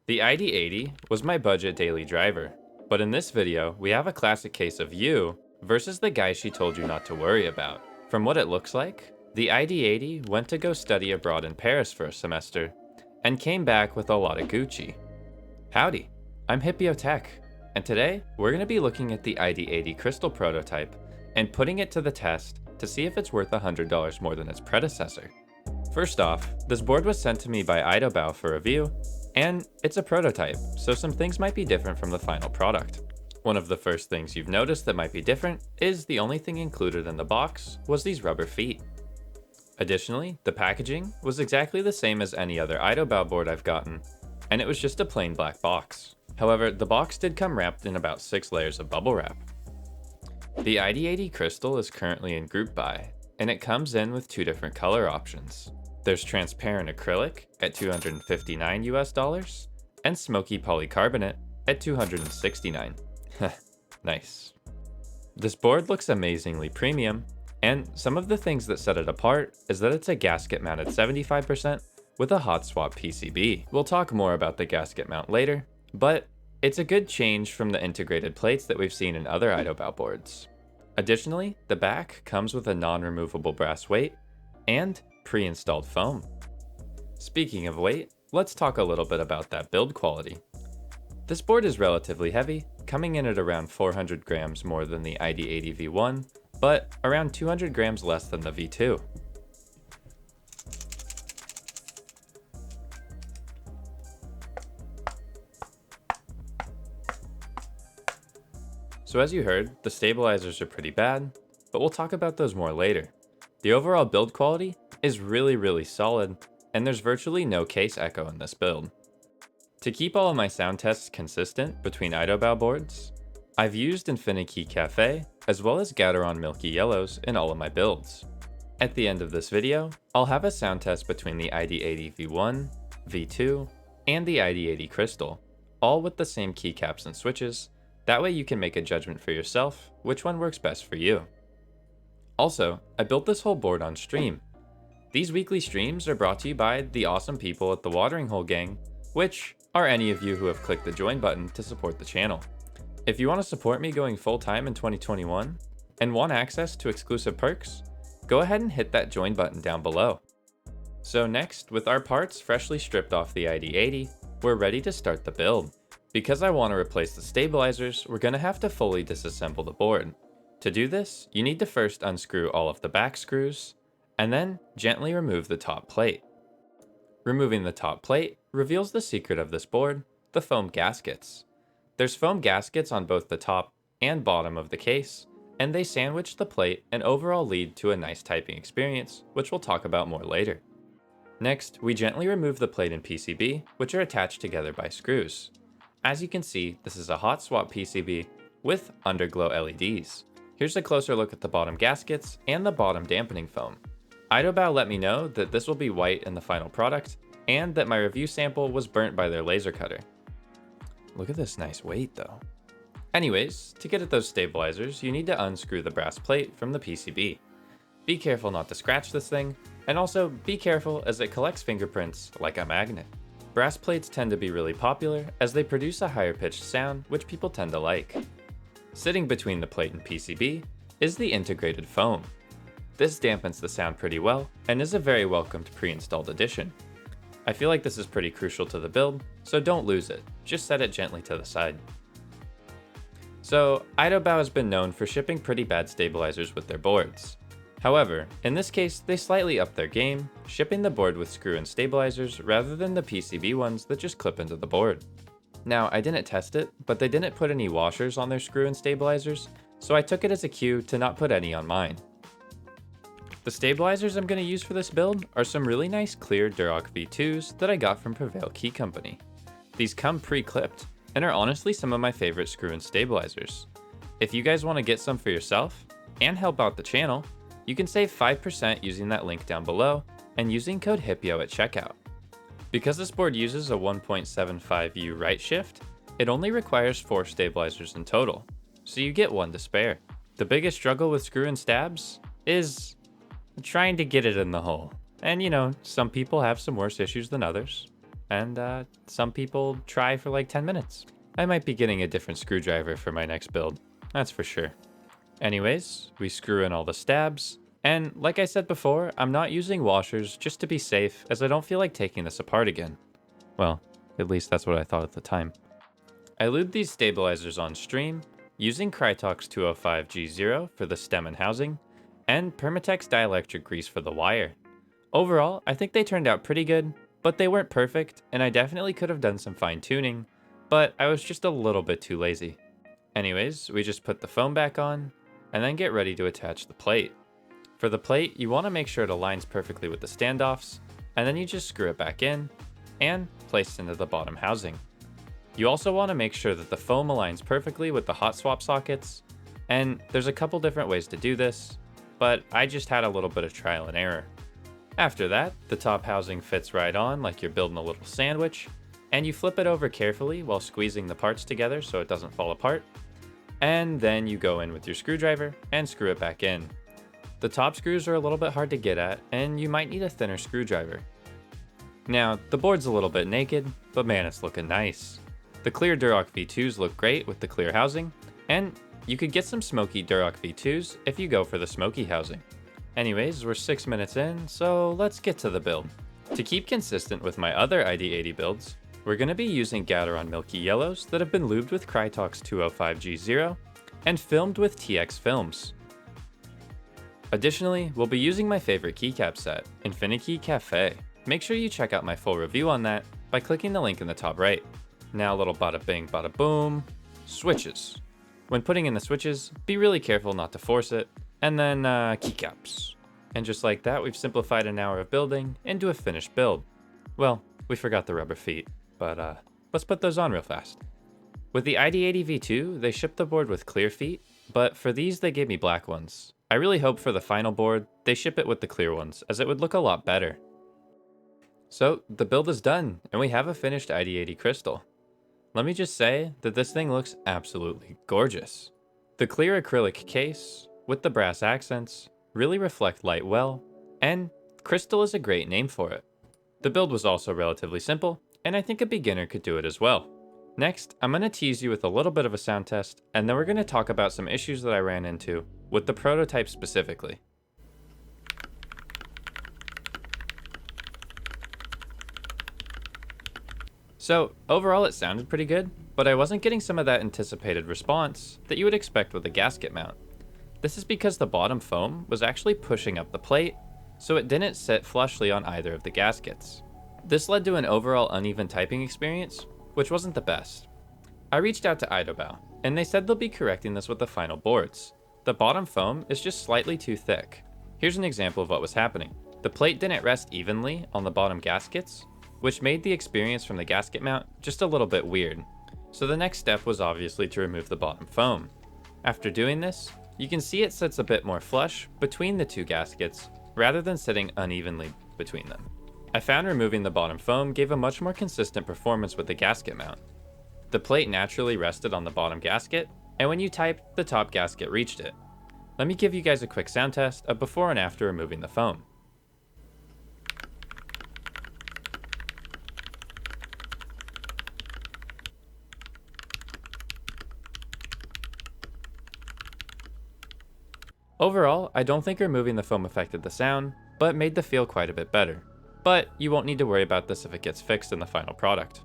The ID80 was my budget daily driver, but in this video, we have a classic case of you versus the guy she told you not to worry about. From what it looks like, the ID80 went to go study abroad in Paris for a semester, and came back with a lot of Gucci. Howdy, I'm Hipyo Tech, and today we're going to be looking at the ID80 Crystal prototype and putting it to the test to see if it's worth $100 more than its predecessor. First off, this board was sent to me by Idobao for review, and it's a prototype, so some things might be different from the final product. One of the first things you've noticed that might be different is the only thing included in the box was these rubber feet. Additionally, the packaging was exactly the same as any other Idobao board I've gotten, and it was just a plain black box. However, the box did come wrapped in about 6 layers of bubble wrap. The ID80 Crystal is currently in group buy, and it comes in with 2 different color options. There's transparent acrylic at $259 US, and smoky polycarbonate at $269. Nice. This board looks amazingly premium, and some of the things that set it apart is that it's a gasket mounted 75% with a hot swap PCB. We'll talk more about the gasket mount later, but it's a good change from the integrated plates that we've seen in other Idobao boards. Additionally, the back comes with a non-removable brass weight and pre-installed foam. Speaking of weight, let's talk a little bit about that build quality. This board is relatively heavy, coming in at around 400 grams more than the ID80 V1, but around 200 grams less than the V2. So as you heard, the stabilizers are pretty bad, but we'll talk about those more later. The overall build quality is really solid, and there's virtually no case echo in this build. To keep all of my sound tests consistent between Idobao boards, I've used Infinity Cafe as well as Gateron Milky Yellows in all of my builds. At the end of this video, I'll have a sound test between the ID80 V1, V2, and the ID80 Crystal, all with the same keycaps and switches. That way you can make a judgment for yourself which one works best for you. Also, I built this whole board on stream. These weekly streams are brought to you by the awesome people at the Watering Hole Gang, which are any of you who have clicked the join button to support the channel. If you want to support me going full-time in 2021 and want access to exclusive perks, go ahead and hit that join button down below. So next, with our parts freshly stripped off the ID80, we're ready to start the build. Because I want to replace the stabilizers, we're going to have to fully disassemble the board. To do this, you need to first unscrew all of the back screws, and then gently remove the top plate. Removing the top plate reveals the secret of this board, the foam gaskets. There's foam gaskets on both the top and bottom of the case, and they sandwich the plate and overall lead to a nice typing experience, which we'll talk about more later. Next, we gently remove the plate and PCB, which are attached together by screws. As you can see, this is a hot swap PCB with underglow LEDs. Here's a closer look at the bottom gaskets and the bottom dampening foam. Idobao let me know that this will be white in the final product, and that my review sample was burnt by their laser cutter. Look at this nice weight though. Anyways, to get at those stabilizers, you need to unscrew the brass plate from the PCB. Be careful not to scratch this thing, and also be careful as it collects fingerprints like a magnet. Brass plates tend to be really popular as they produce a higher pitched sound, which people tend to like. Sitting between the plate and PCB is the integrated foam. This dampens the sound pretty well and is a very welcomed pre-installed addition. I feel like this is pretty crucial to the build, so don't lose it, just set it gently to the side. So, Idobao has been known for shipping pretty bad stabilizers with their boards. However, in this case, they slightly upped their game, shipping the board with screw-in stabilizers rather than the PCB ones that just clip into the board. Now, I didn't test it, but they didn't put any washers on their screw-in stabilizers, so I took it as a cue to not put any on mine. The stabilizers I'm going to use for this build are some really nice clear Durock V2s that I got from Prevail Key Company. These come pre-clipped, and are honestly some of my favorite screw-in stabilizers. If you guys want to get some for yourself, and help out the channel, you can save 5% using that link down below, and using code Hipyo at checkout. Because this board uses a 1.75U right shift, it only requires 4 stabilizers in total, so you get 1 to spare. The biggest struggle with screw-in stabs is trying to get it in the hole. And you know, some people have some worse issues than others. and some people try for like 10 minutes. I might be getting a different screwdriver for my next build, that's for sure. Anyways, we screw in all the stabs, and like I said before, I'm not using washers just to be safe, as I don't feel like taking this apart again. Well, at least that's what I thought at the time. I lubed these stabilizers on stream, using Krytox 205G0 for the stem and housing, and Permatex dielectric grease for the wire. Overall, I think they turned out pretty good, but they weren't perfect, and I definitely could have done some fine tuning, but I was just a little bit too lazy. Anyways, we just put the foam back on, and then get ready to attach the plate. For the plate, you want to make sure it aligns perfectly with the standoffs, and then you just screw it back in, and place it into the bottom housing. You also want to make sure that the foam aligns perfectly with the hot swap sockets, and there's a couple different ways to do this, but I just had a little bit of trial and error. After that, the top housing fits right on like you're building a little sandwich, and you flip it over carefully while squeezing the parts together so it doesn't fall apart, and then you go in with your screwdriver and screw it back in. The top screws are a little bit hard to get at, and you might need a thinner screwdriver. Now, the board's a little bit naked, but man, it's looking nice. The clear Durock V2s look great with the clear housing, and you could get some smoky Durock V2s if you go for the smoky housing. Anyways, we're 6 minutes in, so let's get to the build. To keep consistent with my other ID80 builds, we're going to be using Gateron Milky Yellows that have been lubed with Krytox 205G0 and filmed with TX films. Additionally, we'll be using my favorite keycap set, Infinity Cafe. Make sure you check out my full review on that by clicking the link in the top right. Now a little bada bing bada boom, switches. When putting in the switches, be really careful not to force it, and then keycaps. And just like that, we've simplified an hour of building into a finished build. Well, we forgot the rubber feet, but let's put those on real fast. With the ID80 V2, they shipped the board with clear feet, but for these they gave me black ones. I really hope for the final board, they ship it with the clear ones, as it would look a lot better. So, the build is done, and we have a finished ID80 crystal. Let me just say that this thing looks absolutely gorgeous. The clear acrylic case, with the brass accents, really reflect light well, and crystal is a great name for it. The build was also relatively simple, and I think a beginner could do it as well. Next, I'm going to tease you with a little bit of a sound test, and then we're going to talk about some issues that I ran into, with the prototype specifically. So, overall it sounded pretty good, but I wasn't getting some of that anticipated response that you would expect with a gasket mount. This is because the bottom foam was actually pushing up the plate, so it didn't sit flushly on either of the gaskets. This led to an overall uneven typing experience, which wasn't the best. I reached out to Idobao, and they said they'll be correcting this with the final boards. The bottom foam is just slightly too thick. Here's an example of what was happening. The plate didn't rest evenly on the bottom gaskets, which made the experience from the gasket mount just a little bit weird. So the next step was obviously to remove the bottom foam. After doing this, you can see it sits a bit more flush between the two gaskets rather than sitting unevenly between them. I found removing the bottom foam gave a much more consistent performance with the gasket mount. The plate naturally rested on the bottom gasket, and when you typed, the top gasket reached it. Let me give you guys a quick sound test of before and after removing the foam. Overall, I don't think removing the foam affected the sound, but made the feel quite a bit better. But you won't need to worry about this if it gets fixed in the final product.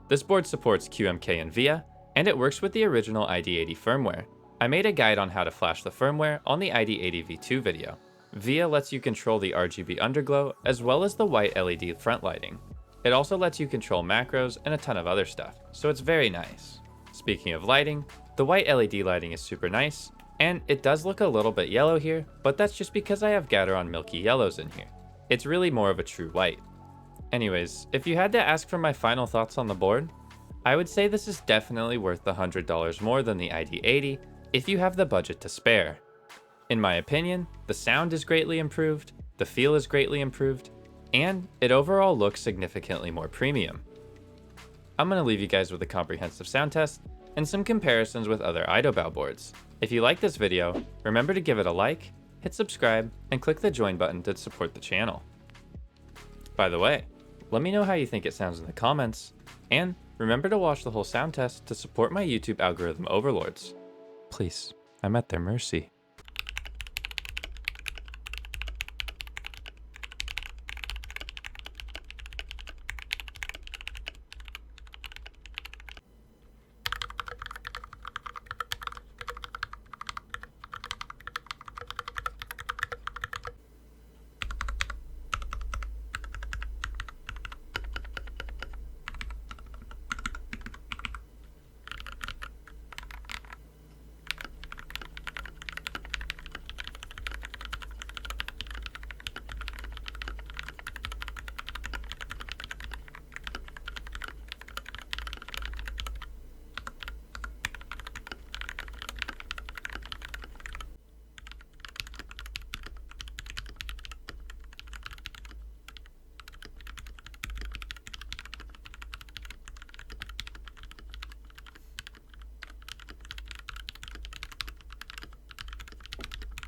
This board supports QMK and VIA, and it works with the original ID80 firmware. I made a guide on how to flash the firmware on the ID80 V2 video. VIA lets you control the RGB underglow as well as the white LED front lighting. It also lets you control macros and a ton of other stuff, so it's very nice. Speaking of lighting, the white LED lighting is super nice, and it does look a little bit yellow here, but that's just because I have Gateron Milky Yellows in here. It's really more of a true white. Anyways, if you had to ask for my final thoughts on the board, I would say this is definitely worth the $100 more than the ID80 if you have the budget to spare. In my opinion, the sound is greatly improved, the feel is greatly improved, and it overall looks significantly more premium. I'm going to leave you guys with a comprehensive sound test and some comparisons with other Idobao boards. If you like this video, remember to give it a like, hit subscribe, and click the join button to support the channel. By the way, Let me know how you think it sounds in the comments, and remember to watch the whole sound test to support my YouTube algorithm overlords. Please, I'm at their mercy.